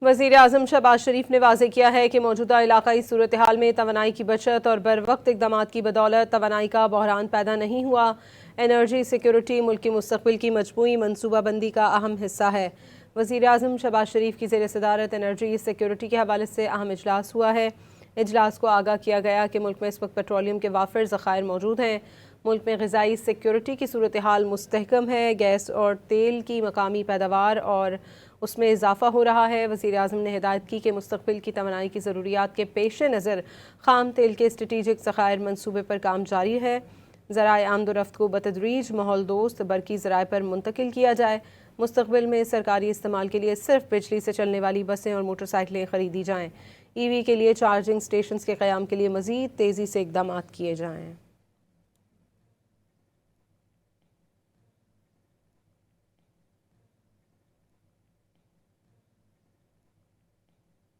وزیر اعظم شہباز شریف نے واضح کیا ہے کہ موجودہ علاقائی صورتحال میں توانائی کی بچت اور بروقت اقدامات کی بدولت توانائی کا بحران پیدا نہیں ہوا۔ انرجی سیکیورٹی ملک کے مستقبل کی مجموعی منصوبہ بندی کا اہم حصہ ہے۔ وزیر اعظم شہباز شریف کی زیر صدارت انرجی سیکیورٹی کے حوالے سے اہم اجلاس ہوا ہے۔ اجلاس کو آگاہ کیا گیا کہ ملک میں اس وقت پیٹرولیم کے وافر ذخائر موجود ہیں۔ ملک میں غذائی سیکیورٹی کی صورتحال مستحکم ہے۔ گیس اور تیل کی مقامی پیداوار اور اس میں اضافہ ہو رہا ہے۔ وزیر اعظم نے ہدایت کی کہ مستقبل کی توانائی کی ضروریات کے پیش نظر خام تیل کے اسٹریٹجک ذخائر منصوبے پر کام جاری ہے۔ ذرائع آمد و رفت کو بتدریج ماحول دوست برقی ذرائع پر منتقل کیا جائے۔ مستقبل میں سرکاری استعمال کے لیے صرف بجلی سے چلنے والی بسیں اور موٹر سائیکلیں خریدی جائیں۔ ای وی کے لیے چارجنگ سٹیشنز کے قیام کے لیے مزید تیزی سے اقدامات کیے جائیں۔